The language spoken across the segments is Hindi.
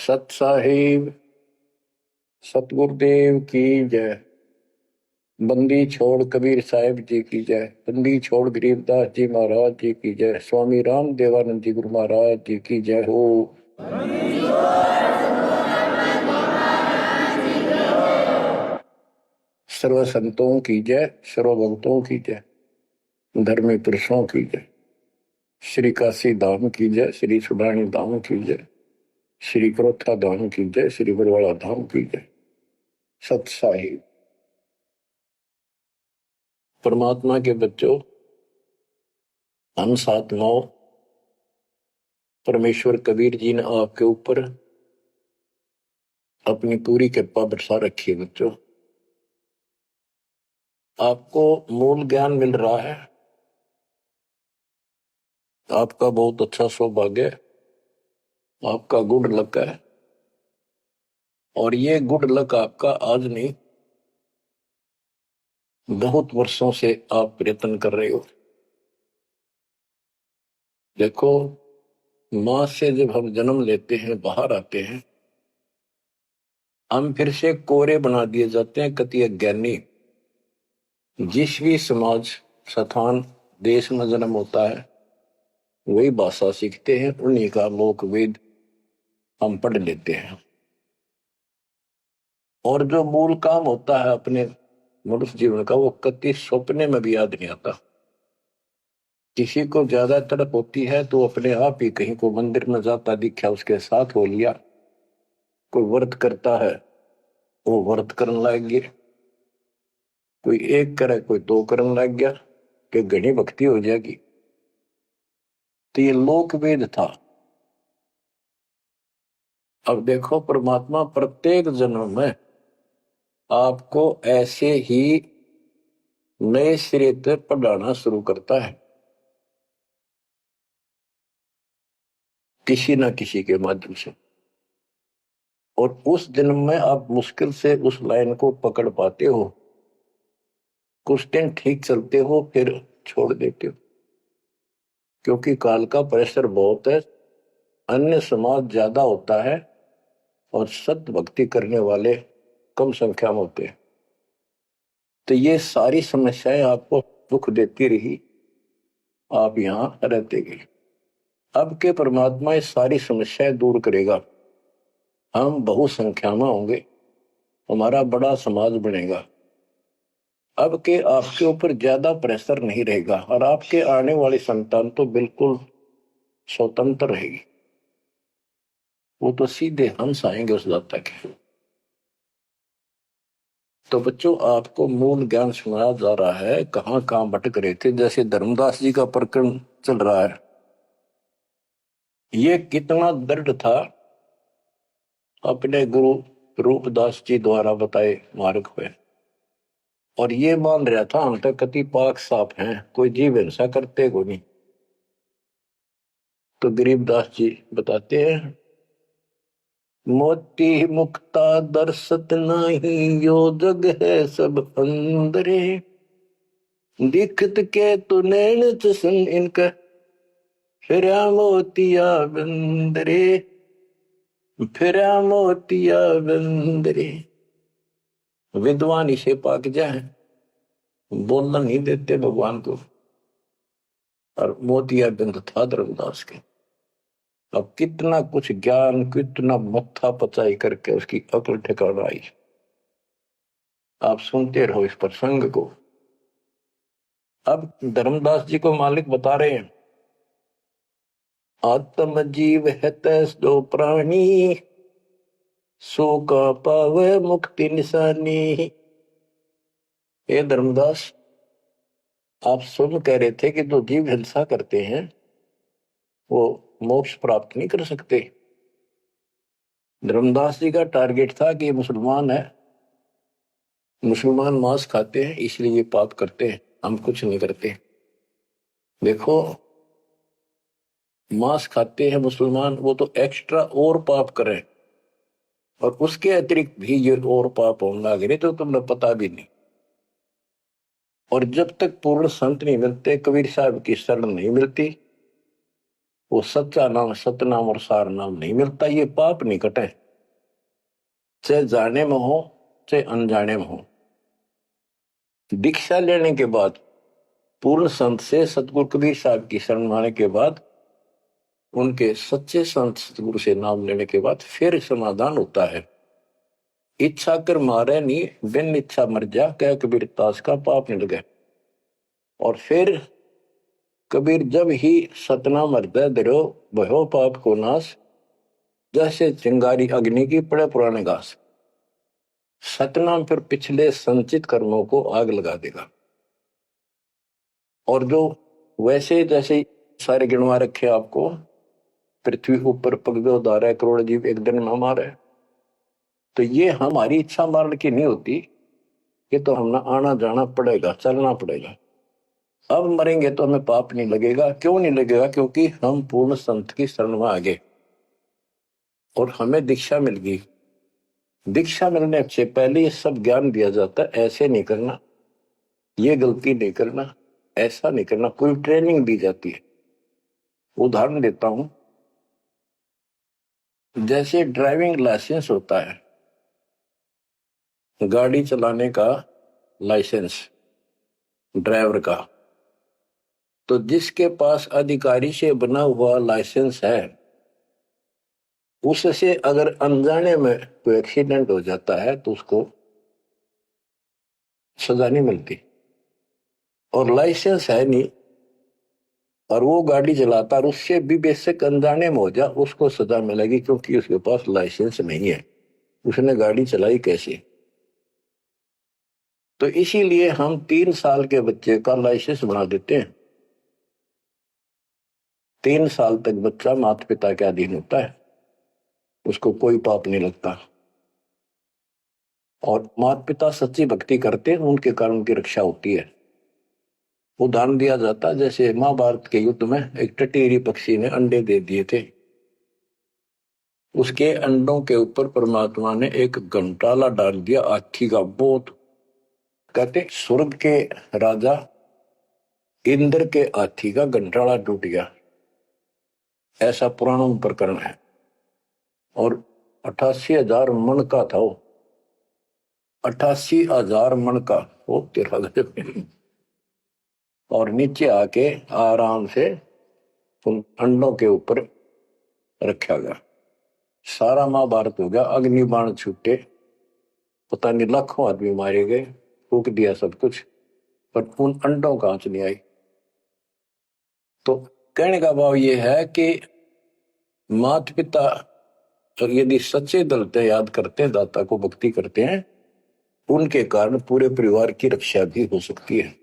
सत साहिब सतगुरुदेव की जय। बंदी छोड़ कबीर साहिब जी की जय। बंदी छोड़ गरीबदास जी महाराज जी की जय। स्वामी राम देवानंद जी गुरु महाराज जी की जय हो। सर्व संतों की जय, सर्व भक्तों की जय, धर्मी पुरुषों की जय। श्री काशी धाम की जय, श्री सुडानी धाम की जय, श्री क्रोथा धाम की जय, श्री बरवाड़ा धाम की जय। सत साहिब। परमात्मा के बच्चों, हम सात नौ परमेश्वर कबीर जी ने आपके ऊपर अपनी पूरी कृपा बरसा रखी है। बच्चों, आपको मूल ज्ञान मिल रहा है। आपका बहुत अच्छा सौभाग्य है, आपका गुड लक है। और ये गुड लक आपका आज नहीं, बहुत वर्षों से आप प्रयत्न कर रहे हो। देखो, मां से जब हम जन्म लेते हैं, बाहर आते हैं, हम फिर से कोरे बना दिए जाते हैं। कति अज्ञानी। जिस भी समाज, स्थान, देश में जन्म होता है, वही भाषा सीखते हैं, उन्हीं का लोक वेद हम पढ़ लेते हैं। और जो मूल काम होता है अपने मनुष्य जीवन का, वो कति सपने में भी याद नहीं आता। किसी को ज्यादा तड़प होती है तो अपने आप ही कहीं को मंदिर में जाता दिखा, उसके साथ हो लिया। कोई व्रत करता है, वो व्रत करने लग गया। कोई एक करे, कोई दो करने लग गया कि घनी भक्ति हो जाएगी। तो ये लोक वेद था। अब देखो, परमात्मा प्रत्येक जन्म में आपको ऐसे ही नए सिरे से पढ़ाना शुरू करता है, किसी न किसी के माध्यम से। और उस जन्म में आप मुश्किल से उस लाइन को पकड़ पाते हो। कुछ दिन ठीक चलते हो, फिर छोड़ देते हो, क्योंकि काल का प्रेशर बहुत है। अन्य समाज ज्यादा होता है और सत्य भक्ति करने वाले कम संख्या में होते हैं। तो ये सारी समस्याएं आपको दुख देती रही, आप यहां रहते गए। अब के परमात्मा ये सारी समस्याएं दूर करेगा। हम बहुसंख्या में होंगे, हमारा बड़ा समाज बनेगा। अब के आपके ऊपर ज्यादा प्रेशर नहीं रहेगा और आपके आने वाली संतान तो बिल्कुल स्वतंत्र रहेगी। वो तो सीधे हंस आएंगे उस दाता के। तो बच्चों, आपको मूल ज्ञान सुनाया जा रहा है। कहां कहां भटक रहे थे। जैसे धर्मदास जी का प्रकरण चल रहा है, ये कितना दृढ़ था अपने गुरु रूपदास जी द्वारा बताए मार्ग पे। और ये मान रहा था हम तक कति पाक साफ हैं, कोई जीव हिंसा करते को नहीं। तो गरीबदास जी बताते हैं, मोती मुक्ता दर्शत नाही, यो जग है सब अंदरे। दिखत के तु नैन सन इनका, फिरा मोतिया बंदरे, फिरा मोतिया बंदरे। विद्वान इसे पाक जाए, बोलना नहीं देते भगवान को। और मोतिया बिंद था धर्मदास के। अब कितना कुछ ज्ञान, कितना मत्था पचाई करके उसकी अकल ठिकाना आई। आप सुनते रहो इस प्रसंग को। अब धर्मदास जी को मालिक बता रहे हैं, आत्म जीव है तैस दो प्राणी, सो का पावे मुक्ति निशानी। हे धर्मदास, आप सुन कह रहे थे कि जो जीव हिंसा करते हैं वो मोक्ष प्राप्त नहीं कर सकते। धर्मदास जी का टारगेट था कि ये मुसलमान है, मुसलमान मांस खाते हैं इसलिए ये पाप करते हैं, हम कुछ नहीं करते। देखो, मांस खाते हैं मुसलमान, वो तो एक्स्ट्रा और पाप करें, और उसके अतिरिक्त भी ये और पाप होने लगे तो तुम्हें पता भी नहीं। और जब तक पूर्ण संत नहीं मिलते, कबीर साहब की शरण नहीं मिलती, वो सच्चा नाम, सतनाम और सार नाम नहीं मिलता। ये पाप नहीं कटे, चाहे जाने में हो चाहे अनजाने में हो। दीक्षा लेने के बाद, पूर्ण संत से सतगुरु कबीर साहब की शरण आने के बाद, उनके सच्चे संत सतगुरु से नाम लेने के बाद फिर समाधान होता है। इच्छा कर मारे नहीं, बिन इच्छा मर जा, क्या कबीर दास का पाप नहीं लगे। और फिर कबीर जब ही सतनाम हृदय धरो, भयो पाप को नाश, जैसे चिंगारी अग्नि की पड़े पुराने घास। सतनाम फिर पिछले संचित कर्मों को आग लगा देगा। और जो वैसे जैसे सारे गिनवा रखे आपको, पृथ्वी ऊपर पग धारा करोड़ जीव एक दिन में मारे, तो ये हमारी इच्छा मारने की नहीं होती। ये तो हमने आना जाना पड़ेगा, चलना पड़ेगा। अब मरेंगे तो हमें पाप नहीं लगेगा। क्यों नहीं लगेगा? क्योंकि हम पूर्ण संत की शरण में आ गए और हमें दीक्षा मिल गई। दीक्षा मिलने से पहले ये सब ज्ञान दिया जाता है, ऐसे नहीं करना, ये गलती नहीं करना, ऐसा नहीं करना, पूरी ट्रेनिंग दी जाती है। उदाहरण देता हूं, जैसे ड्राइविंग लाइसेंस होता है, गाड़ी चलाने का लाइसेंस ड्राइवर का, तो जिसके पास अधिकारी से बना हुआ लाइसेंस है, उससे अगर अनजाने में कोई एक्सीडेंट हो जाता है तो उसको सजा नहीं मिलती। और लाइसेंस है नहीं और वो गाड़ी चलाता और उससे भी बेशक अनजाने में हो जा, उसको सजा मिलेगी, क्योंकि उसके पास लाइसेंस नहीं है, उसने गाड़ी चलाई कैसे। तो इसीलिए हम 3 साल के बच्चे का लाइसेंस बना देते हैं। 3 साल तक बच्चा माता पिता के अधीन होता है, उसको कोई पाप नहीं लगता। और माता पिता सच्ची भक्ति करते हैं, उनके कारण उनकी रक्षा होती है। उदाहरण दिया जाता, जैसे महाभारत के युद्ध में एक टटीरी पक्षी ने अंडे दे दिए थे, उसके अंडों के ऊपर परमात्मा ने एक घंटाला डाल दिया हाथी का। बहुत कहते स्वर्ग के राजा इंद्र के हाथी का घंटाला टूट गया, ऐसा पुराणों में प्रकरण है। और 88,000 मन का था वो, 88,000 मन का वो, तेरा गजब। और नीचे आके आराम से उन अंडों के ऊपर रखा गया। सारा महाभारत हो गया, अग्निबाण छूटे, पता नहीं लाखों आदमी मारे गए, फूक दिया सब कुछ, पर उन अंडों का आंच नहीं आई। तो कहने का भाव ये है कि माता पिता और यदि सच्चे दिल से याद करते हैं, दाता को भक्ति करते हैं, उनके कारण पूरे परिवार की रक्षा भी हो सकती है।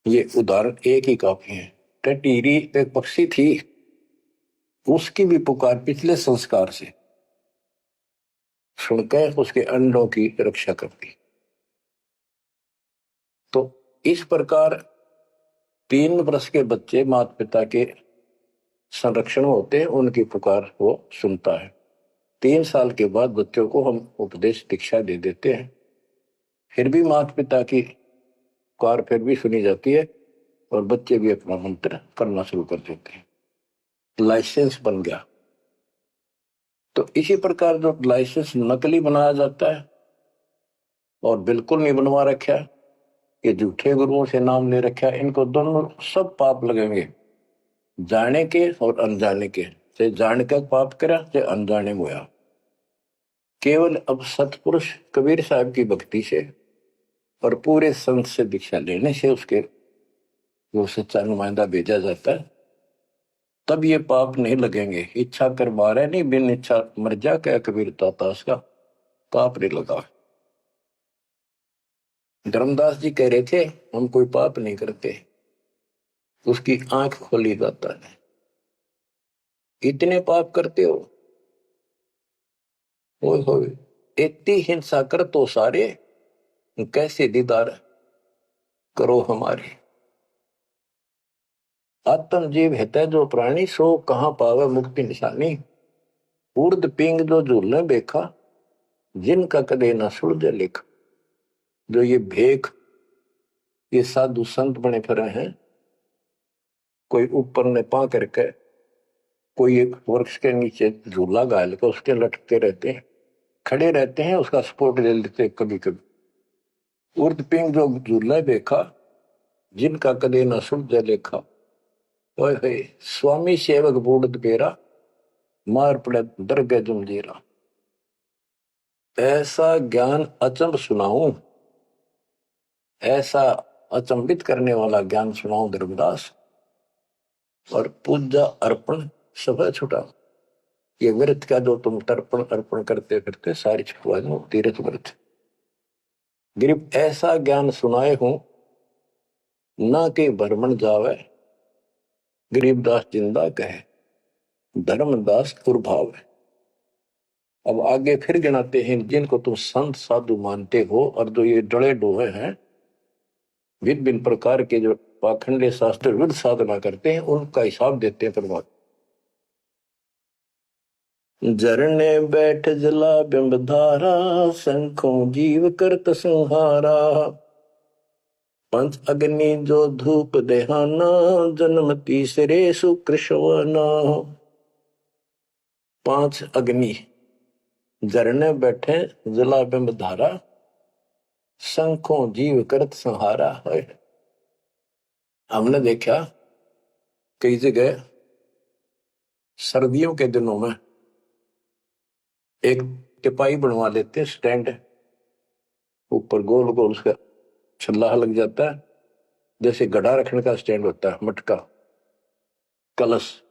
ये उदाहरण एक ही काफी है। टटीरी एक पक्षी थी, उसकी भी पुकार पिछले संस्कार से सुनकर उसके अंडों की रक्षा करती। तो इस प्रकार 3 वर्ष के बच्चे माता पिता के संरक्षण होते हैं, उनकी पुकार वो सुनता है। 3 साल के बाद बच्चों को हम उपदेश दीक्षा दे देते हैं, फिर भी माता पिता की पुकार फिर भी सुनी जाती है और बच्चे भी अपना मंत्र करना शुरू कर देते हैं। लाइसेंस बन गया। तो इसी प्रकार जो लाइसेंस नकली बनाया जाता है और बिल्कुल नहीं बनवा रखा, ये झूठे गुरुओं से नाम ले रखा, इनको दोनों सब पाप लगेंगे, जाने के और अनजाने के। चाहे जान के पाप करा चाहे अनजाने में हुआ। केवल अब सतपुरुष कबीर साहब की भक्ति से और पूरे संत से दीक्षा लेने से उसके जो सच्चा नुमाइंदा भेजा जाता है, तब ये पाप नहीं लगेंगे। इच्छा कर मारे नहीं, बिन इच्छा मर जा, क्या कबीर दास का पाप नहीं लगा। धर्मदास जी कह रहे थे हम कोई पाप नहीं करते, उसकी आंख खोली जाता है। इतने पाप करते हो, इतनी हिंसा कर तो सारे, कैसे दीदार करो हमारे। आत्म जीव है जो प्राणी, सो कहां पावे मुक्ति निशानी। उर्द पिंग जो झूलने देखा, जिनका कदे न सुलझे लिख। जो ये भेख, ये साधु संत बने फिरे हैं, कोई ऊपर ने पा करके कोई एक वृक्ष के नीचे झूला गाल के उसके लटकते रहते हैं, खड़े रहते हैं, उसका सपोर्ट ले लेते हैं कभी कभी। उर्द पिंग जो झूला देखा, जिनका कदे न सुन लेखा, ओए स्वामी सेवक बूढ़ पेरा, मार पड़े दरगह जमजीरा। ऐसा ज्ञान अचंब सुनाऊं, ऐसा अचंबित करने वाला ज्ञान सुनाऊं धर्मदास, और पूजा अर्पण सब छुटा। ये व्रत का जो तुम तर्पण अर्पण करते करते सारी छुटवा दो, तीर्थ व्रत। गरीब ऐसा ज्ञान सुनाए हूं, ना के भ्रमण जावे, गरीबदास जिंदा कहे, धर्मदास कुर्भाव है। अब आगे फिर गिनाते हैं, जिनको तुम संत साधु मानते हो और जो ये डले डोहे हैं, विभिन्न भिन्न प्रकार के जो पाखंडे शास्त्र विरुद्ध साधना करते हैं, उनका हिसाब देते हैं परमात्मा। झरने बैठ जला बिंब धारा, शंखों जीव करत संहारा। पंच अग्नि जो धूप देहाना, जन्म तीसरे सुकृष्णवाना। पांच अग्नि झरने बैठे जला बिंब धारा, शंखों जीव करत संहारा है। हमने देखा कई जगह सर्दियों के दिनों में एक टिपाई बनवा लेते हैं, स्टैंड ऊपर गोल गोल उसका छल्ला लग जाता है, जैसे गड़ा रखने का स्टैंड होता है, मटका कलश,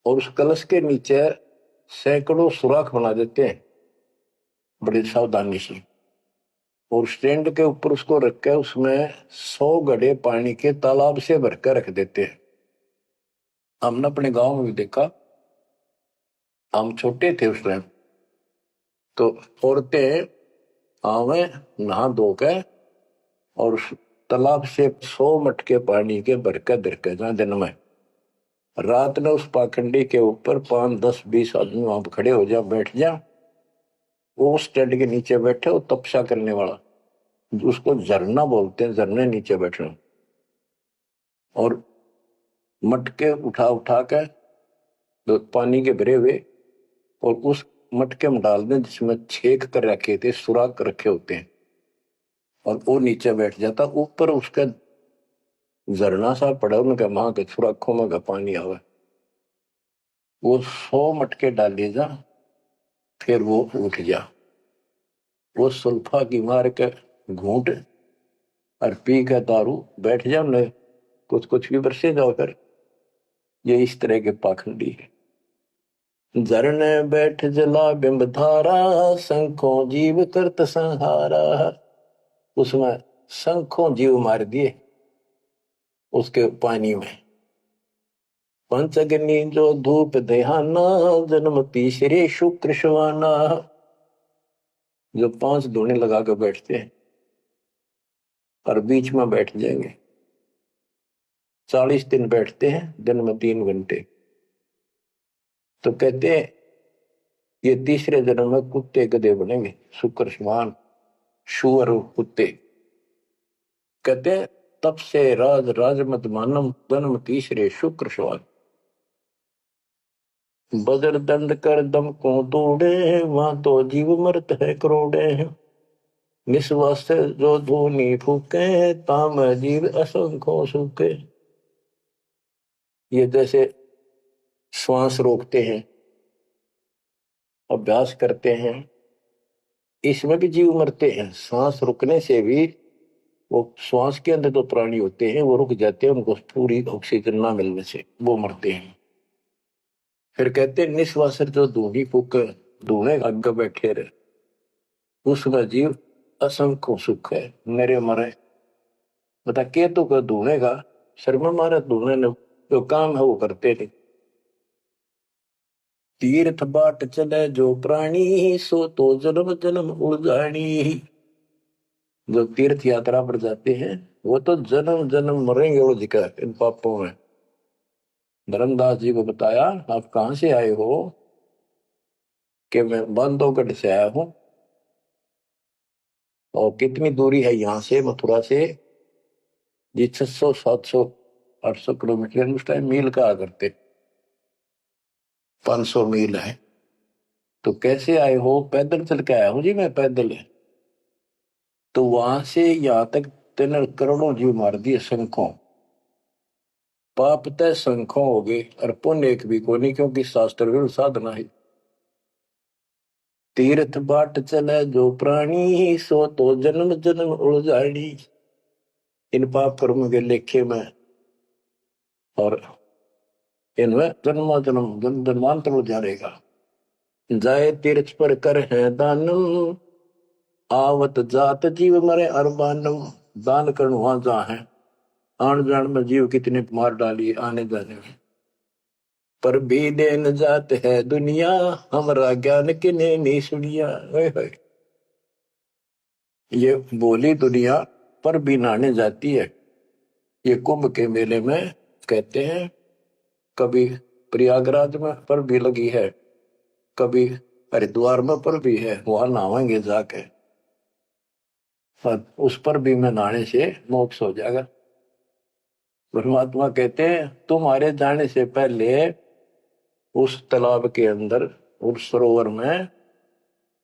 और उस कलश के नीचे सैकड़ों सुराख बना देते हैं बड़ी सावधानी से, और स्टैंड के ऊपर उसको रख के उसमें 100 घड़े पानी के तालाब से भरकर रख देते हैं। हमने अपने गांव में भी देखा, हम छोटे थे उस टाइम, तो औरतें आवे नहा धो के और उस तालाब से 100 मटके पानी के भरकर धरकर जहां दिन में, रात में उस पाखंडी के ऊपर 5, 10, 20 आदमी वहां पर खड़े हो जा, बैठ जा, वो स्टैंड के नीचे बैठे, वो तपस्या करने वाला, उसको झरना बोलते हैं, झरने नीचे बैठना, और मटके उठा उठा के तो पानी के भरे हुए, और उस मटके में डाल दें जिसमें छेक कर रखे थे, सुराख कर रखे होते हैं, और वो नीचे बैठ जाता, ऊपर उसका झरना सा पड़ा, उनका वहां के सुराखों में का पानी आवे, वो 100 मटके डाले जा, फिर वो उठ जा, वो सुल्फा की मार के घूंट और पी के दारू बैठ जाओ, न कुछ कुछ भी बरसे जाओ। फिर ये इस तरह के पाखंडी है। झरने बैठ जला बिंब धारा, शंखों जीव करत संहारा। उसमें शंखों जीव मार दिए उसके पानी में। पंचअग्नि जो धूप देहाना, जन्म तीसरे शुक्र शवाना। जो 5 धूने लगा कर बैठते हैं और बीच में बैठ जाएंगे, 40 दिन बैठते हैं, दिन में 3 घंटे, तो कहते हैं ये तीसरे जन्म में कुत्ते गधे बनेंगे, शुक्र समान शुअर कुत्ते। कहते हैं तब से राज राज मत मानम, जन्म तीसरे शुक्र समान। बजर दंड कर दम को तोड़े, वहां तो जीव मरत है करोड़े। निस्वास जो धूनी फूके, ताम जीव असंख्यों सूखे। ये जैसे श्वास रोकते हैं, अभ्यास करते हैं, इसमें भी जीव मरते हैं। सांस रुकने से भी, वो श्वास के अंदर जो प्राणी होते हैं वो रुक जाते हैं, उनको पूरी ऑक्सीजन ना मिलने से वो मरते हैं। फिर कहते हैं निश्वास जो धूनी फूक, धूने आगे बैठे रहे, उसमें जीव असंख्य सुख है, मेरे मरे। बता के तो कर धूने का शर्मा मारे, धूने ने जो काम है वो करते थे। तीर्थ बाट चले जो प्राणी, सो तो जन्म जन्म उलझानी। जो तीर्थ यात्रा पर जाते हैं वो तो जन्म जन्म मरेंगे उलझकर इन पापों में। धर्मदास जी को बताया, आप कहां से आए हो? कि मैं बांधवगढ़ से आया हूं। और कितनी दूरी है यहां से, मथुरा से? जी 600, 700, 800 किलोमीटर उस टाइम मील कहा करते। 500 मील है। तो कैसे आए हो? पैदल चल के आया हूं जी मैं, पैदल है। तो वहां से यहां तक 3 करोड़ों जीव मार दिए शंखों। पाप तय शंखों हो गए और पुण्य एक भी को नहीं, क्योंकि शास्त्र विरुद्ध साधना है। तीर्थ बाट चले जो प्राणी, सो तो जन्म जन्म उलझाड़ी। इन पाप कर्म के लेखे में और इनमें जन्मा जन्म जन्मांतर उलझाएगा। जाए तीर्थ पर कर है दानम, आवत जात जीव मरे अरबानम। दान करण वहां जहाँ है, आन जान में जीव कितने मार डाली आने जाने में। पर भी देन जात है दुनिया, हमरा ज्ञान किने नहीं सुनिया। ये बोली दुनिया पर भी नहाने जाती है। ये कुंभ के मेले में कहते हैं, कभी प्रयागराज में पर भी लगी है, कभी हरिद्वार में पर भी है, वहां नहावेंगे जाके। और उस पर भी में नहाने से मोक्ष हो जाएगा। परमात्मा कहते हैं तुम्हारे जाने से पहले उस तालाब के अंदर, उस सरोवर में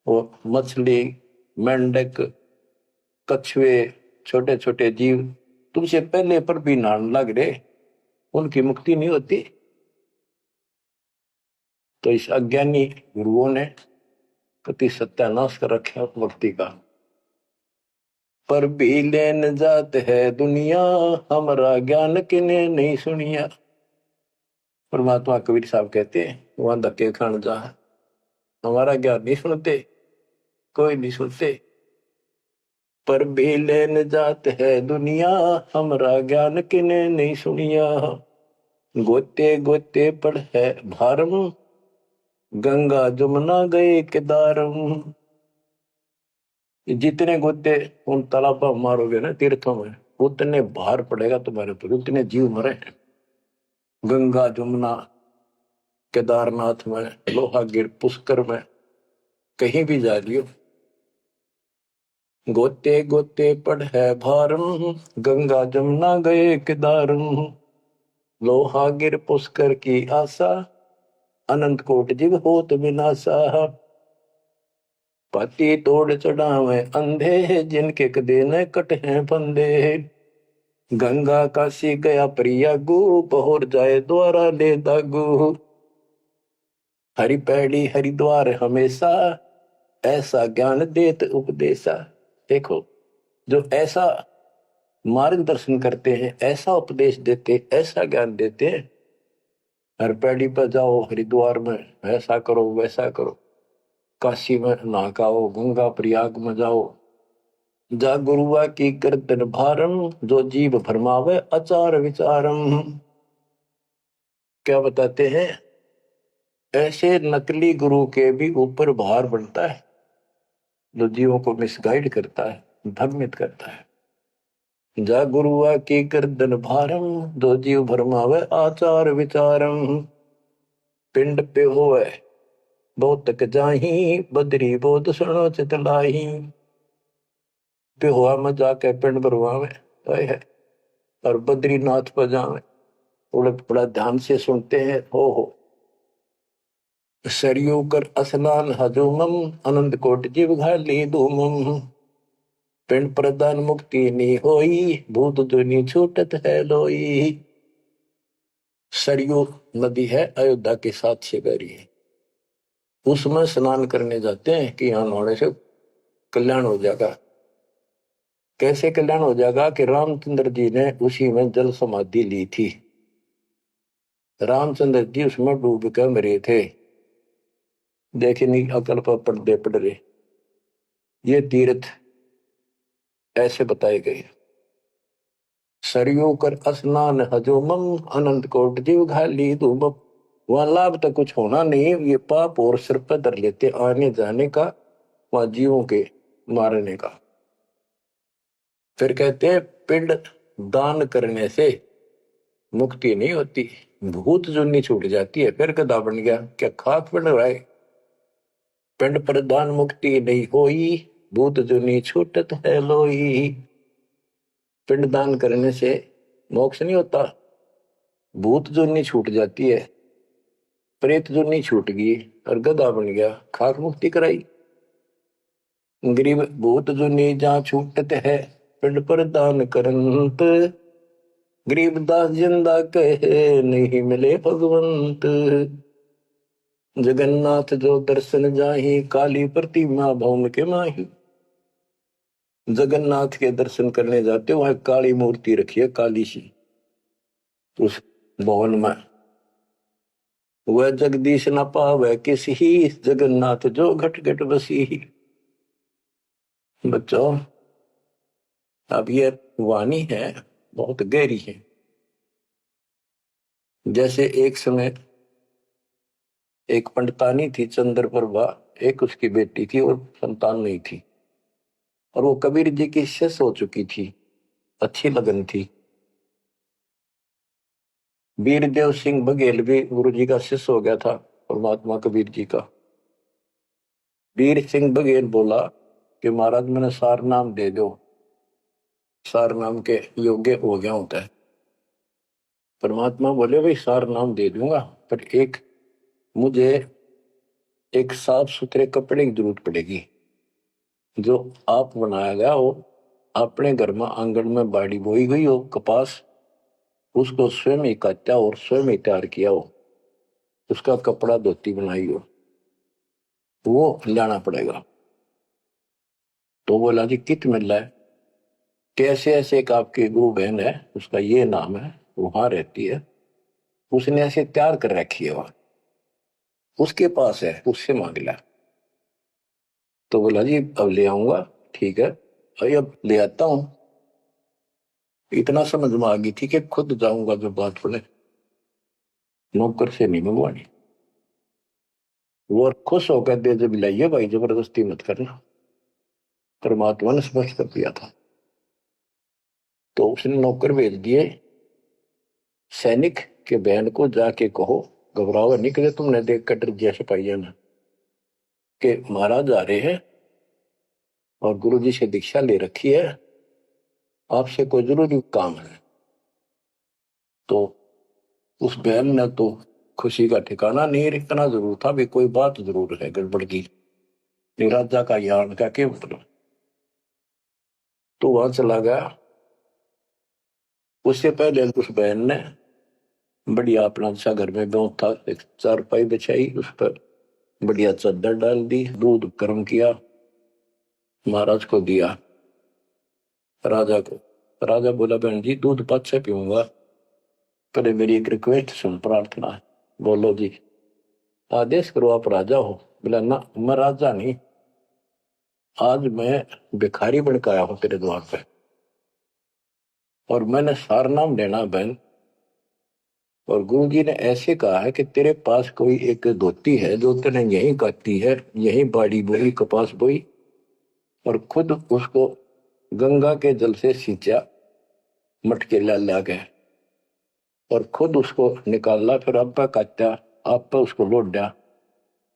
वो मछली, मेंढक, कछुए, छोटे छोटे जीव तुमसे पहले पर भी नहाने लग रहे, उनकी मुक्ति नहीं होती। तो इस अज्ञानी गुरुओं ने कति सत्यानाश कर रखा भक्ति का। पर भी लेन जात है दुनिया, हमारा ज्ञान किने नहीं सुनिया। परमात्मा कबीर साहब कहते हैं वहां धक्के खान जा, हमारा ज्ञान नहीं सुनते, कोई नहीं सुनते। पर भी लेन जात है दुनिया, हमारा ज्ञान किने नहीं सुनिया। गोते गोते पड़ है भारम, गंगा जमुना गए केदारम। जितने गोते उन तालाबों मारोगे ना तीर्थों में, उतने भार पड़ेगा तुम्हारे ऊपर, उतने जीव मरे। गंगा जमुना, केदारनाथ में, लोहागिर, पुष्कर में, कहीं भी जा लियो, गोते गोते पड़ है भारम, गंगा जमुना गए केदारम। लोहागिर पुष्कर की आशा, अनंत कोट जीव होत विनाशा। पाती तोड़ चढ़ावे अंधे, जिनके कदे न कट हैं फंदे। गंगा काशी गया प्रियागु, पहुर जाए द्वारा ले दागु। हरि पैड़ी हरिद्वार हमेशा, ऐसा ज्ञान देत उपदेशा। देखो, जो ऐसा मार्गदर्शन करते हैं, ऐसा उपदेश देते, ऐसा ज्ञान देते हैं। हर पैड़ी पर जाओ, हरिद्वार में ऐसा करो वैसा करो, काशी में नहाओ, गंगा प्रयाग में जाओ। जा गुरुआ की गर्दन भारम, जो जीव भरमावे आचार विचारम। क्या बताते हैं? ऐसे नकली गुरु के भी ऊपर भार बनता है, जो जीवों को मिसगाइड करता है, भ्रमित करता है। जा गुरुआ की गर्दन भारम, जो जीव भरमावे आचार विचारम। पिंड पे होवे बहुत तक जाही, बदरी बोध सुनो चितलाई। पे हुआ में जाके पिंड भरवावे है, और बद्रीनाथ पर जावे, बड़ा ध्यान से सुनते हैं। हो सरयू कर स्नान हजूमम, अनंत कोट जीव घाली धूमम। पिंड प्रदान मुक्ति नी होई, भूत दुनी छूटत है लोई। सरयू नदी है अयोध्या के साथ शेखरी है, उसमें स्नान करने जाते हैं कि यहाँ नहाने से कल्याण हो जाएगा। कैसे कल्याण हो जाएगा? कि रामचंद्र जी ने उसी में जल समाधि ली थी। रामचंद्र जी उसमें डूब कर मरे थे। देखे नहीं अकल पर पर्दे पड़ रहे। ये तीर्थ ऐसे बताए गए। सरयू कर स्नान हजूमम, अनंत कोट जीव घाली धूमम। वहां लाभ तो कुछ होना नहीं, ये पाप और सिर पर धर लेते आने जाने का, वहां जीवों के मारने का। फिर कहते हैं पिंड दान करने से मुक्ति नहीं होती, भूत जुन्नी छूट जाती है। फिर गधा बन गया, क्या खाक बन रहा है? पिंड प्रदान मुक्ति नहीं होई, भूत जुनी छूटत है लोई। पिंड दान करने से मोक्ष नहीं होता, भूत जुनी छूट जाती है। प्रेत जो नहीं छूट गई और गधा बन गया, खाक मुक्ति कराई। गरीब भूत जो नहीं जहाँ छूटत है, पिंड पर दान करंत। गरीब दास जिंदा कहे, नहीं मिले भगवंत। जगन्नाथ जो दर्शन जाहि, काली प्रतिमा भौम के माही। जगन्नाथ के दर्शन करने जाते, वहां काली मूर्ति रखी है, काली सी उस भवन में। वह जगदीश न पावे किसी, जगन्नाथ जो घट घट बसी। बच्चों, अब ये वाणी है बहुत गहरी है। जैसे एक समय एक पंडितानी थी चंद्रप्रभा, एक उसकी बेटी थी और संतान नहीं थी, और वो कबीर जी की शिष्य हो चुकी थी, अच्छी लगन थी। वीरदेव सिंह बघेल भी गुरु जी का शिष्य हो गया था, परमात्मा कबीर जी का। वीर सिंह बघेल बोला कि महाराज मैंने सार नाम दे दो, सार नाम के योग्य हो गया होता है। परमात्मा बोले भाई सार नाम दे दूंगा, पर एक मुझे एक साफ सुथरे कपड़े की जरूरत पड़ेगी, जो आप बनाया गया हो, अपने घर में आंगन में बाड़ी बोई गई हो कपास, उसको स्वयं ही काटा और स्वयं ही तैयार किया हो, उसका कपड़ा धोती बनाई हो, वो लाना पड़ेगा। तो बोला जी कित मिल रहा है? कैसे ऐसे एक आपकी गुरु बहन है, उसका ये नाम है, वहां रहती है, उसने ऐसे तैयार कर रखी है, वहां उसके पास है, उससे मांग ला। तो बोला जी अब ले आऊंगा, ठीक है भाई अब ले आता हूं। इतना समझ में आ गई थी कि खुद जाऊंगा जो बात पड़े, नौकर से नहीं मंगवानी। वो खुश होकर दे जब लाइए भाई, जबरदस्ती मत करना, परमात्मा ने स्पष्ट कर दिया था। तो उसने नौकर भेज दिए, सैनिक के बहन को जाके कहो घबराओ निकले, तुमने देख कर डर जैसे पाइया ना कि महाराज आ रहे हैं और गुरु जी से दीक्षा ले रखी है, आपसे कोई जरूरी काम है। तो उस बहन ने तो खुशी का ठिकाना नहीं, इतना जरूर था भी कोई बात जरूर है गड़बड़ की, राजा का यान का क्या मतलब। तो वहां चला गया। उससे पहले उस बहन ने बढ़िया अपना अच्छा घर में गाँव था, एक चारपाई बिछाई, उस पर बढ़िया चादर डाल दी, दूध गर्म किया, महाराज को दिया, राजा को। राजा बोला बहन जी दूध पाँच से पीऊंगा, पहले मेरी एक रिक्वेस्ट सुन, प्रार्थना है। बोलो जी। आदेश करो, आप राजा हो? बोला ना मैं राजा नहीं, आज मैं भिखारी बन के आया हूं तेरे द्वार पे, और मैंने सार नाम लेना बहन, और गुरु जी ने ऐसे कहा है कि तेरे पास कोई एक धोती है जो तूने यहीं काटी है, यहीं बाड़ी बोई कपास बोई, और खुद उसको गंगा के जल से सींचा मटके ला गए, और खुद उसको निकाला, फिर अब्बा काटा, आप उसको लौट दिया,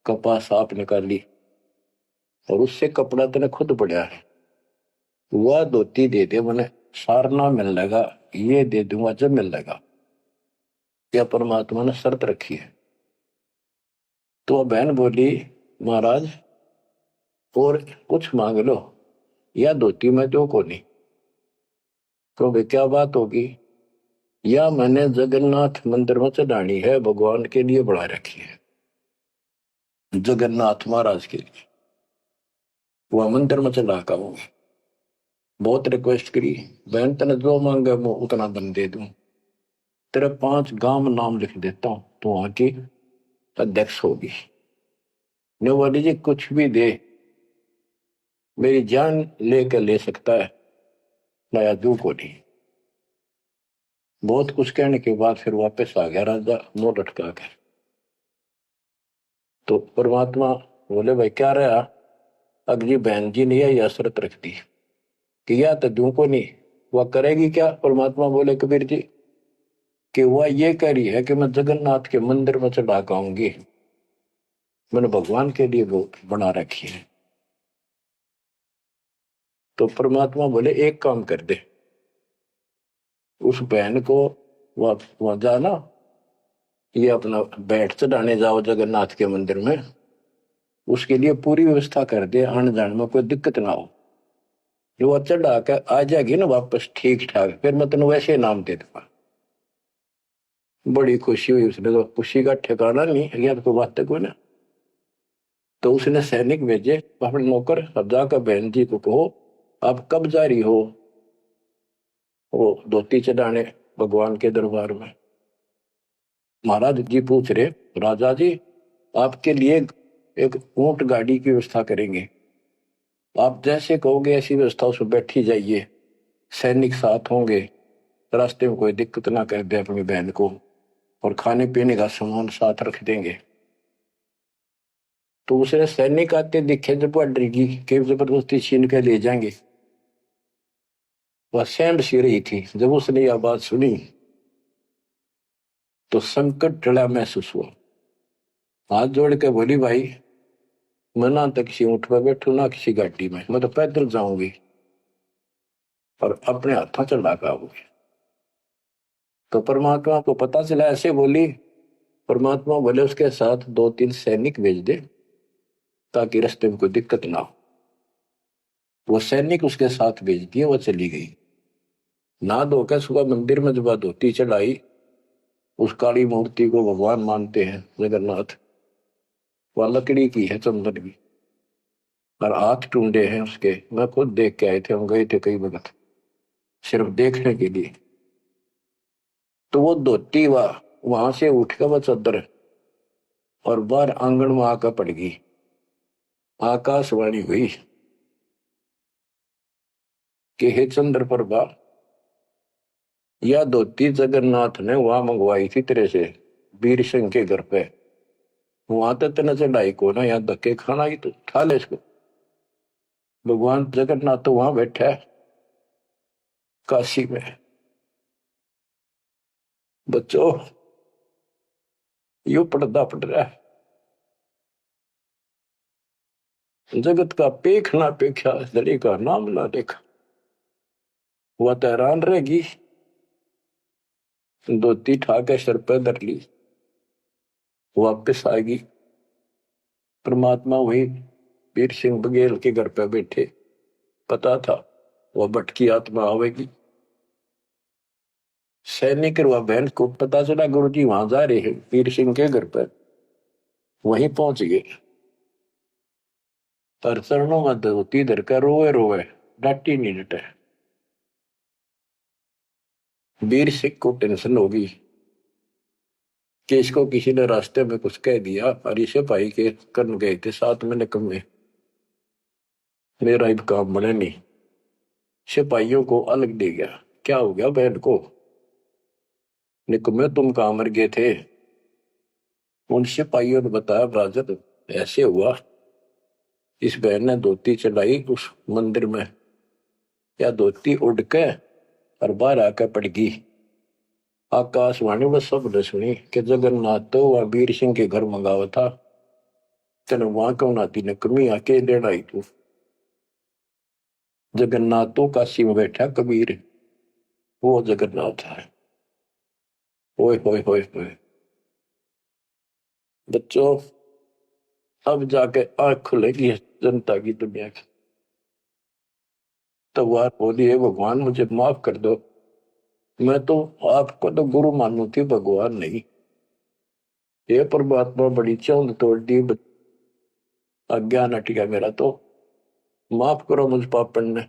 कपास आप निकाली, और उससे कपड़ा तेने खुद बढ़िया है, वह धोती दे दे, मैंने सारना मिल लगा, ये दे दूंगा जब मिल लगा। क्या परमात्मा ने शर्त रखी है। तो बहन बोली महाराज और कुछ मांग लो, या धोती में दो को नहीं। तो वे क्या बात होगी? या मैंने जगन्नाथ मंदिर में चढ़ानी है, भगवान के लिए बढ़ा रखी है, जगन्नाथ महाराज के लिए, वह मंदिर में चढ़ा का हूँ। बहुत रिक्वेस्ट करी, बहन तेने जो मांगे वो उतना बन दे दूं, तेरे 5 गांव में नाम लिख देता हूं, तो वहां की अध्यक्ष होगी। ने बोली जी कुछ भी दे, मेरी जान लेकर ले सकता है, नया जू को नहीं। बहुत कुछ कहने के बाद फिर वापस आ गया राजा मुंह लटका कर। तो परमात्मा बोले भाई क्या रहा? अगली बहन जी ने यह शर्त रख दी कि या तो दू को नहीं, वह करेगी क्या? परमात्मा बोले कबीर जी कि वह ये कह रही है कि मैं जगन्नाथ के मंदिर में चढ़ा आऊंगी, मैंने भगवान के लिए वो बना रखी है। तो परमात्मा बोले एक काम कर दे, उस बहन को वहां जाना ये अपना बैठ चढ़ाने जाओ जगन्नाथ के मंदिर में, उसके लिए पूरी व्यवस्था कर दे, आने जाने में कोई दिक्कत ना हो। जो वो चढ़ा कर आ जाएगी ना वापस ठीक ठाक, फिर मैं तेन वैसे नाम दे दूंगा। बड़ी खुशी हुई उसने, तो खुशी का ठिकाना नहीं है तो बात तक ना। तो उसने सैनिक भेजे अपने नौकर, अब जाकर बहन जी को कहो आप कब जा रही हो वो धोती चढ़ाने भगवान के दरबार में। महाराज जी पूछ रहे, राजा जी आपके लिए एक ऊंट गाड़ी की व्यवस्था करेंगे, आप जैसे कहोगे ऐसी व्यवस्था उसमें बैठी जाइए, सैनिक साथ होंगे, रास्ते में कोई दिक्कत ना कर दे अपनी बहन को, और खाने पीने का सामान साथ रख देंगे। तो उसने सैनिक आते दिखे जब वह डरेगी कि जबरदस्ती छीन के ले जाएंगे, वह सहम सी रही थी। जब उसने यह बात सुनी तो संकट टला महसूस हुआ। हाथ जोड़ के बोली, भाई मैं ना तो किसी ऊंट पर बैठू ना किसी गाड़ी में, मैं तो पैदल जाऊंगी और अपने हाथों चढ़ा के आऊंगी। तो परमात्मा को पता चला, ऐसे बोली। परमात्मा बोले उसके साथ 2-3 सैनिक भेज दे ताकि रास्ते में कोई दिक्कत ना हो। वो सैनिक उसके साथ भेज दिए, वो चली गई। ना धोकर सुबह मंदिर में जब धोती चढ़ाई, उस काली मूर्ति को भगवान मानते हैं जगन्नाथ, वह लकड़ी की है, चंदन की, और हाथ टूंडे हैं उसके। मैं खुद देख के आए थे, हम गए थे कई वक्त सिर्फ देखने के लिए। तो वो धोती वहां से उठ कर वह चद्दर और बाहर आंगन में आकर पड़ गई। आकाशवाणी हुई कि हे चंद्र प्रभा, यह धोती जगन्नाथ ने वहां मंगवाई थी तेरे से, वीर सिंह के घर पे। वहां तो तेने चढ़ाई को ना, यहाँ धक्के खाना ही, तो उठा ले इसको। भगवान जगन्नाथ तो वहां बैठा है काशी में। बच्चों यू पर्दा पड़ रहा है, जगत का पेख ना पेखा, दली का नाम ना देखा। वह तो हैरान रहेगी। धोती ठाके सर पे धर ली, वापिस आएगी। परमात्मा वही वीर सिंह बघेल के घर पे बैठे, पता था वह भटकी आत्मा आवेगी। सैनिक व बहन को पता चला गुरु जी वहां जा रहे हैं वीर सिंह के घर पर, वहीं पहुंच गए। पर चरणों में धोती धर कर रोए रोए, डांटी नहीं डटे। वीर सिंह को टेंशन होगी कि इसको किसी ने रास्ते में कुछ कह दिया, और इसे भाई के कर्म गए थे साथ में निकम्मे, मेरा अब काम बने नहीं। सिपाहियों को अलग दे गया, क्या हो गया बहन को, निकम्मे तुम कहां मर गए थे। उन सिपाहियों ने बताया, राजन ऐसे हुआ, इस बहन ने धोती चढ़ाई उस मंदिर में, या धोती उड़ के और बाहर आकर पड़ गई। आकाशवाणी में सब ने सुनी कि जगन्नाथ तो वह वीर सिंह के घर मंगावा था, तेने वहां क्यों नाती ने कमी आके लेना आई तू। जगन्नाथ तो काशी में बैठा कबीर, वो जगन्नाथ है। ओए होए होए होए। बच्चों अब जाके आंख खुलेगी जनता की, दुनिया की। तो वह बोली, है भगवान मुझे माफ कर दो, मैं तो आपको तो गुरु मानू थी, भगवान नहीं। ये परमात्मा बड़ी चौंध तोड़ दी, अज्ञान हट गया मेरा, तो माफ करो मुझ पापन ने।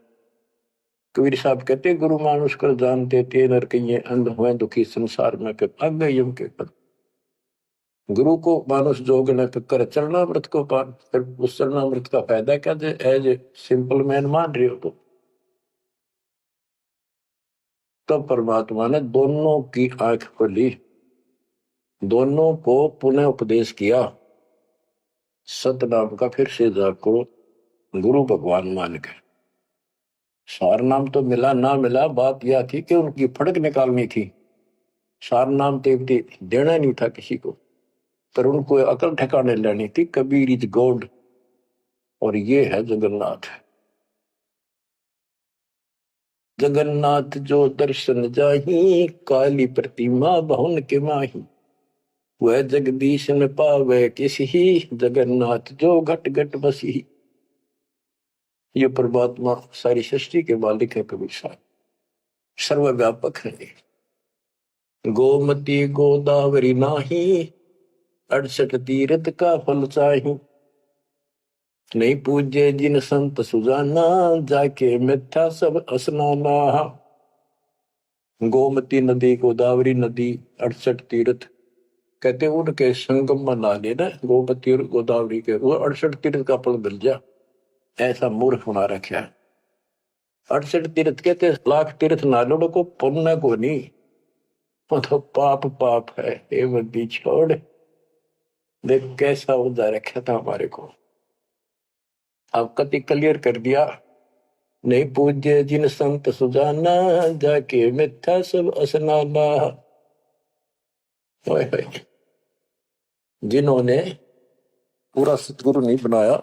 कबीर साहब कहते, गुरु मानुष कर जानते थे नर कहिए अंध हुए दुखी संसार में, फिर अग यम के पद। गुरु को मानुष जोग ने कर चरणामृत को पान, फिर उस चरणामृत का फायदा क्या, एज ए सिंपल मैन मान रहे हो तो। तब परमात्मा ने दोनों की आंख खोली, दोनों को पुनः उपदेश किया, सतनाम का फिर से जाको गुरु भगवान मान के। सार नाम तो मिला ना मिला, बात यह थी कि उनकी फड़क निकालनी थी। सार नाम देवती देना नहीं था किसी को, पर उनको अकल ठिकाने लेनी थी। कबीर इज गॉड, और ये है जगन्नाथ। जगन्नाथ जो दर्शन जाही, काली प्रतिमा बहुन के माही। वह जगदीश न पावे किसी, जगन्नाथ जो घट घट बसी। ये परमात्मा सारी सृष्टि के मालिक है, कबीर साहब सर्वव्यापक है। गोमती गोदावरी नाही, 68 तीर्थ का फल चाही। नहीं पूजे जिन संत सुजाना, जाके मिथ्या सब स्नाना। गोमती नदी, गोदावरी नदी, 68 तीर्थ कहते उनके संगम में नहा लेना, गोमती और गोदावरी के, वो 68 तीर्थ का फल मिल जा। ऐसा मूर्ख बना रखा है। 68 तीर्थ कहते लाख तीर्थ नालों को पुण्य को नहीं, वो तो पाप पाप है। ये बंदी छोड़, देख कैसा उदा रखा था हमारे को। अब कति क्लियर कर दिया। नहीं पूज्य जिन संत सुजाना, जाके मिथ्या सब स्नाना। जिन्होंने पूरा सतगुरु नहीं बनाया,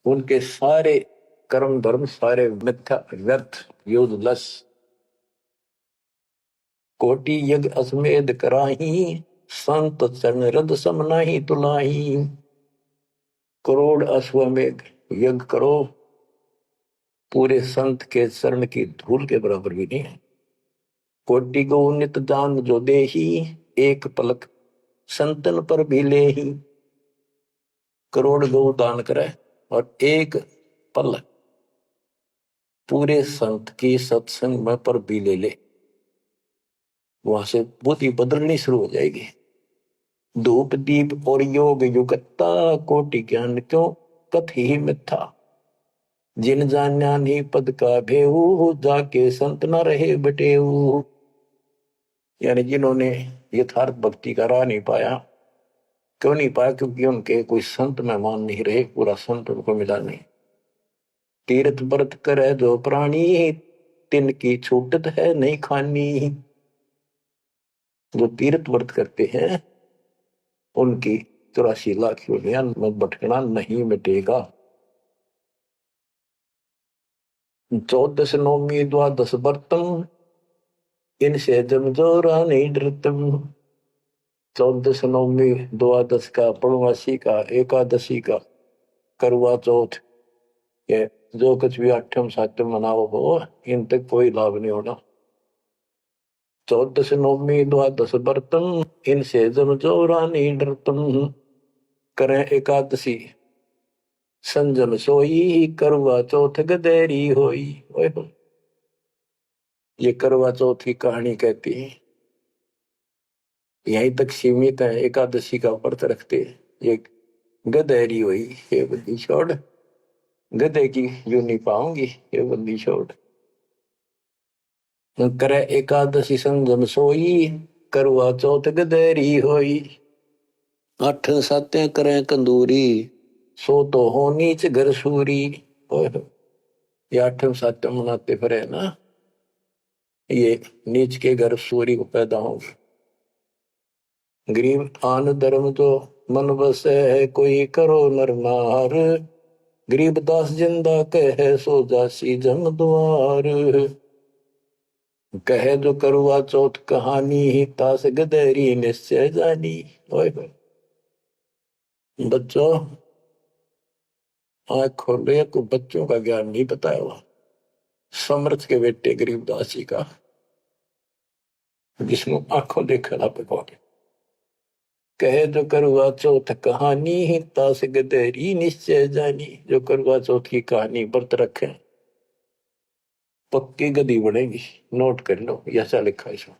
उनके सारे कर्म धर्म सारे मिथ्या व्यर्थ यूजलेस। कोटि यज्ञ अश्वमेध कराही, संत चरण रद सम नाही तुलाही। करोड़ अश्वमेध यज्ञ करो, पूरे संत के चरण की धूल के बराबर भी नहीं है। कोटि गो नित दान जो देही, एक पलक संतन पर भी लेही। करोड़ गौ दान करे और एक पल पूरे संत की सत्संग में पर भी ले ले, वहां से बुद्धि बदलनी शुरू हो जाएगी। धूप दीप और योग युगता, कोटि ज्ञान क्यों कथ ही मिथ्या। जिन जान्या नहीं पद का भेऊ, जाके संत न रहे बटेऊ। यानी जिन्होंने यथार्थ भक्ति का राह नहीं पाया। क्यों नहीं पाया? क्योंकि उनके कोई संत मेहमान नहीं रहे, पूरा संत उनको मिला नहीं। तीर्थ व्रत करे जो प्राणी, तिनकी छूटत है नहीं खानी। जो तीर्थ व्रत करते हैं उनकी 84 लाख योनियां में भटकना नहीं मिटेगा। 14 नौमी द्वादश व्रतम, इनसे जमजोरा नहीं डरतम। 14 नौमी द्वादश का, पूर्णमासी का, एकादशी का, करवा चौथ, ये जो कुछ भी आठम सातम मनाओ हो, इन तक कोई लाभ नहीं होना। 14 नौमी द्वादश व्रतम, इनसे जमजोरा नहीं डरतम। करें एकादशी संजम सोई, करवा चौथ गदेरी होई। ये करवा चौथ की कहानी कहती है, यहीं तक सीमित है। एकादशी का व्रत रखते ये गदेरी हुई, ये बंदी छोड़, गधे की यूं नहीं पाऊंगी, ये बंदी छोड़। करे एकादशी संजम सोई, करवा चौथ गदेरी होई। 8 सातें करें कंदूरी, सो तो हो नीच घर सूरी। ये 8 सातें मनाते फिरे ना, ये नीच के घर सूरी को पैदा होंगे। गरीब आन धर्म तो मन बसे है, कोई करो नर नार। गरीब दास जिंदा कहे, सो जासी जम द्वार। कहे जो करवा चौथ कहानी, तास गदेरी निश्चय जानी। बच्चों आँख खोले, को बच्चों का ज्ञान नहीं बताया हुआ। समर्थ के बेटे गरीबदास जी का, जिसमें आंखों देखा था पकवाने। कहे जो करवा चौथ कहानी, तास गदेरी निश्चय जानी। जो करवा चौथ की कहानी व्रत रखे पक्की गदी बनेगी। नोट कर लो, ऐसा लिखा है इसमें।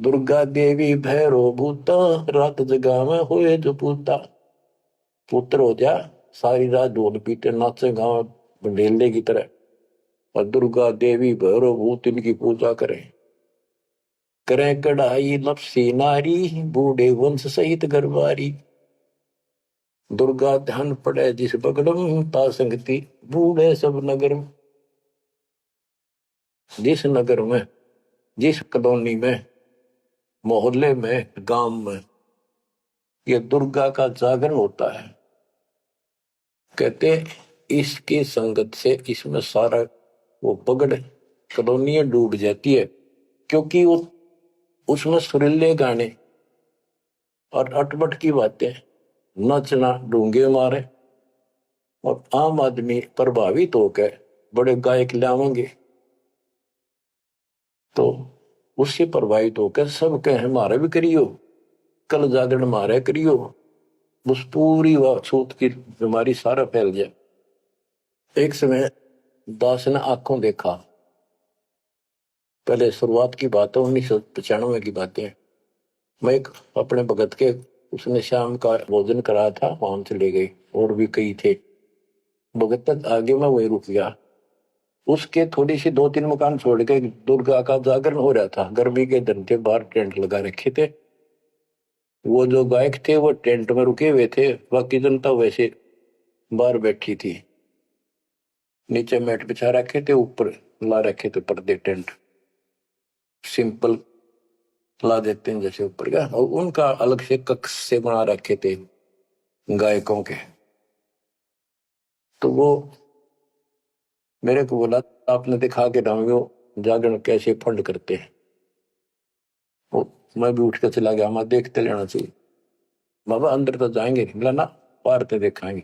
दुर्गा देवी भैरो भूता, रात जगा में हुए जो पूता। पुत्र हो जा, सारी रात ढोल पीटे नाचे गाँव बंडेले की तरह, और दुर्गा देवी भैरो भूत इनकी पूजा करें। करें कढ़ाई लपसी नारी, बूढ़े वंश सहित गरबारी। दुर्गा ध्यान पड़े जिस बगड़म, ता संगति बूढ़े सब नगर में। जिस नगर में, जिस कॉलोनी में, मोहल्ले में, गांव में ये दुर्गा का जागरण होता है, कहते इसकी संगत से इसमें सारा वो पगड़ कॉलोनियां डूब जाती है। क्योंकि वो उसमें सुरीले गाने और अटपट की बातें, नचना, डूंगे मारे, और आम आदमी प्रभावित होकर बड़े गायक लावेंगे तो उससे प्रभावित होकर सब कहे हमारे भी करियो, कल जागरण मारे करियो, उस पूरी वह छूत की बीमारी सारा फैल जाए। एक समय दास ने आंखों देखा, पहले शुरुआत की बात है, 1995 की बातें। मैं एक अपने भगत के, उसने शाम का भोजन कराया था, वहां चले गए, और भी कई थे भगत तक आगे, मैं वही रुक गया। उसके थोड़ी सी 2-3 मकान छोड़ के दुर्गा का जागरण हो रहा था, गर्मी के दिन थे, बाहर टेंट लगा रखे थे। वो जो गायक थे वो टेंट में रुके हुए थे, बाकी जनता वैसे बाहर बैठी थी, नीचे मैट बिछा रखे थे, ऊपर ला रखे थे पर्दे, टेंट सिंपल ला देते हैं जैसे ऊपर का, और उनका अलग से कक्ष से बना रखे थे गायकों के। तो वो मेरे को बोला, आपने दिखा के डालो जागरण कैसे फंड करते हैं। वो मैं भी उठ के चला गया, मैं देखते लेना चाहिए बाबा, अंदर तो जाएंगे नहीं, बोला ना, बाहर तो देखाएंगे।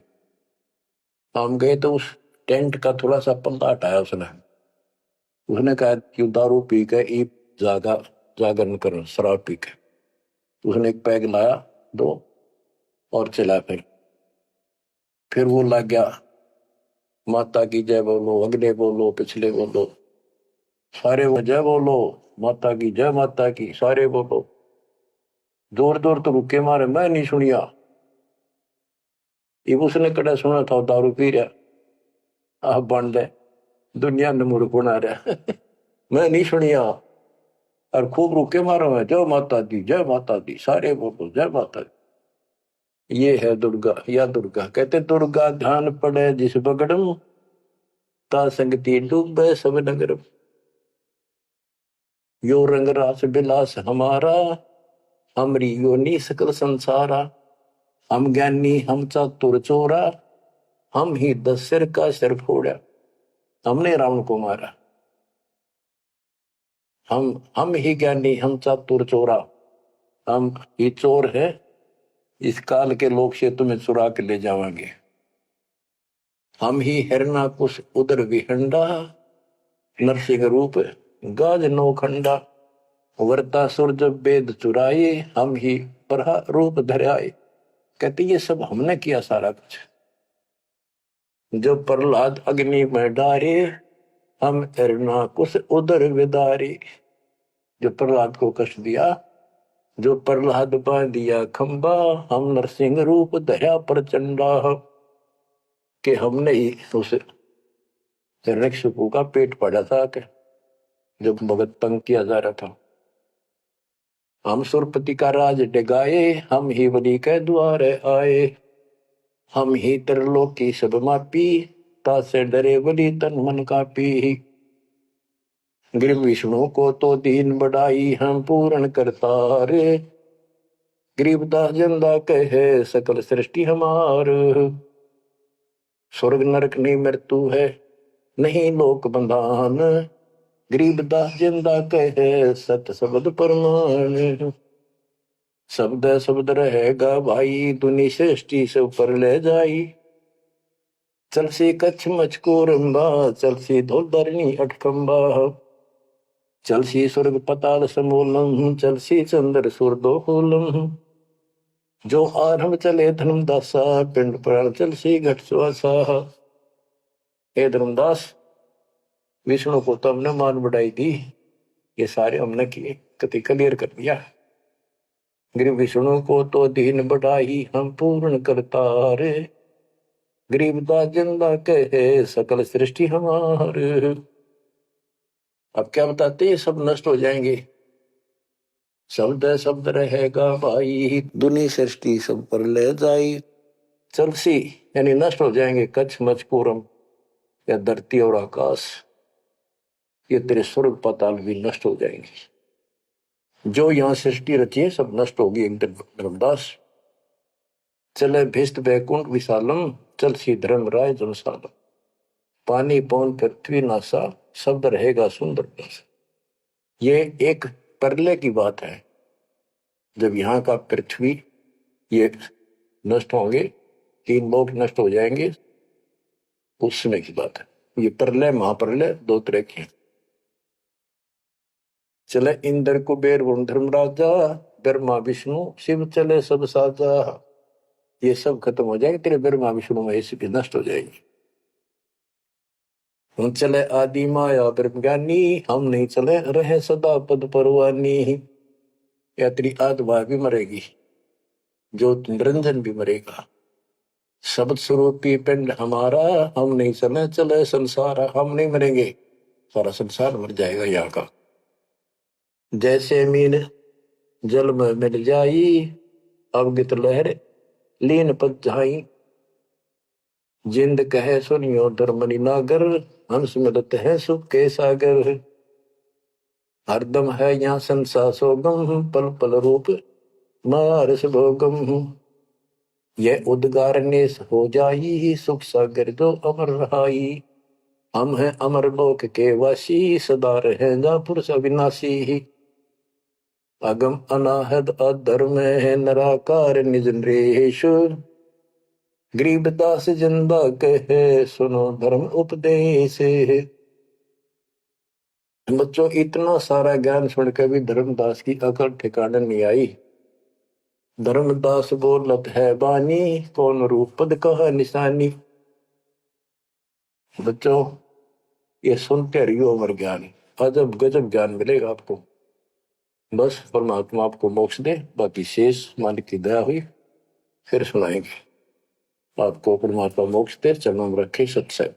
हम गए तो उस टेंट का थोड़ा सा पर्दा हटाया उसने। उसने कहा कि दारू पी के ई जागा जागरण करो, शराब पी के। उसने एक पैग लाया, दो, और चला। फिर वो लग गया, माता की जय बोलो, अगले बोलो, पिछले बोलो, सारे वो जय बोलो, माता की जय, माता की, सारे बोलो। जोर जोर तो रुके मारे, मैं नहीं सुनिया। ये उसने कड़ा सुना था, दारू पी रहा, आप बन दे दुनिया ने मुड़ बना रहा। मैं नहीं सुनिया, और खूब रुके मारो, मैं जय माता दी, जय माता दी, सारे बोलो जय माता दी। ये है दुर्गा, या दुर्गा कहते, दुर्गा ध्यान पड़े जिस बगड़म, ता संगति डूबे सब नगर। यो रंग रास बिलास हमारा, हमरी योनि सकल संसारा। हम ज्ञानी हम चातुर चोरा, हम ही 10 सिर का सिर फोड़ा। हमने रावण को मारा, हम ही ज्ञानी हम चातुर चोरा, हम ही चोर है, इस काल के लोग से तुम्हें चुरा के ले जावांगे। हम ही हिरना कुश उदर विहंडा, नरसिंह रूप गाज नौखंडा। वर्ता सुर जब वेद चुराए, हम ही प्रहा रूप धराए। कहते ये सब हमने किया सारा कुछ। जब प्रहलाद अग्नि में डारे, हम हिरना कुश उदर विदारे। जो प्रहलाद को कष्ट दिया, जो प्रहलाद बांध दिया खंबा, हम नरसिंह रूप धरा प्रचंडा। कि हमने ही उस हिरण्यकशिपु का पेट फाड़ा था, कि जब भगत तंग किया जा रहा था। हम सुरपति का राज डिगाए, हम ही बलि के द्वार आए। हम ही त्रिलोक की सब मापी, तासे डरे बलि तन मन कापी। गृह विष्णु को तो दीन बढ़ाई, हम पूर्ण करतार। गरीबदास जंदा कहे सकल सृष्टि हमार। स्वर्ग नरक नहीं मृत्यु है, नहीं लोक बंधान। गरीबदास जिंदा कहे सत शब्द प्रमाण। शब्द शब्द रहेगा भाई, दुनि सृष्टि से ऊपर ले जाई। चल सी कच्छ मचको रंबा, चल सी धोधरनी अटकंबा। चल सी स्वर्ग पताल समूलम, चल सी चंद्र सुर दो होलम। जो आरंभ चले धर्मदासा, पिंड प्राण चल सी घट सुआसा। हे धर्मदास, विष्णु को तो हमने मान बढ़ाई दी, ये सारे हमने किए, कति क्लियर कर दिया। गरीब विष्णु को तो दीन बढ़ाई, हम पूर्ण करतार। गरीबदास जिंदा कहे सकल सृष्टि हमार। अब क्या बताते, ये सब नष्ट हो जाएंगे। शब्द शब्द रहेगा भाई, दुनि सृष्टि सब पर ले जाई। चलसी यानी नष्ट हो जाएंगे, कच्छ मचपूरम या धरती और आकाश, ये तेरे स्वर्ग पाताल भी नष्ट हो जाएंगे। जो यहाँ सृष्टि रची है सब नष्ट होगी एक दिन। धर्मदास चले भिस्त बैकुंठ विशालम, चल सी धर्म राय जनसालम। पानी पौन पृथ्वी नासा, शब्द रहेगा सुंदर। ये एक प्रलय की बात है, जब यहाँ का पृथ्वी ये नष्ट होंगे, 3 लोक नष्ट हो जाएंगे, उस समय की बात है। ये प्रलय महाप्रलय 2 तरह के हैं। चले इंद्र कुबेर वरुण धर्मराजा, ब्रह्मा विष्णु शिव चले सब साजा। ये सब खत्म हो जाएंगे, तेरे ब्रह्मा विष्णु महेश भी नष्ट हो जाएंगे। हम चले आदि माया ब्रह्म ज्ञानी, हम नहीं चले रहे सदा पद परवानी। या तेरी आत्मा भी मरेगी, जो निरंजन भी मरेगा। शब्द स्वरूपी पिंड हमारा, हम नहीं चले चले संसार। हम नहीं मरेंगे, सारा संसार मर जाएगा यहाँ का। जैसे मीन जल में मिल जाई, अवगित लहर लीन पद जाई। जिंद कहे सुनियो धर्मनि नागर, हंस मिलत है सुख के सागर। हरदम है यहाँ संसार सोगम, पल पल रूप मारस भोगम। यह उद्गार ने हो जाई, सुख सागर जो अमर रहाई। हम हैं अमर लोक के वासी, सदा रहे जा पुरुष अविनाशी। अगम अनाहद अधर्म है निराकार निज नरेश। गरीबदास जिंदा कहे सुनो धर्म उपदेश। बच्चों, इतना सारा ज्ञान सुनकर भी धर्मदास की अकल ठिकाने नहीं आई। धर्मदास बोलत है बानी, कौन रूप पद कहा निशानी। बच्चों, ये सुनते रहियो अमर ज्ञान, अजब गजब ज्ञान मिलेगा आपको। बस परमात्मा आपको मोक्ष दे, बाकी शेष मालिक की दया हुई फिर सुनाएंगे। आपको परमात्मा मोक्ष दे, चरणों में रखे सत्संग।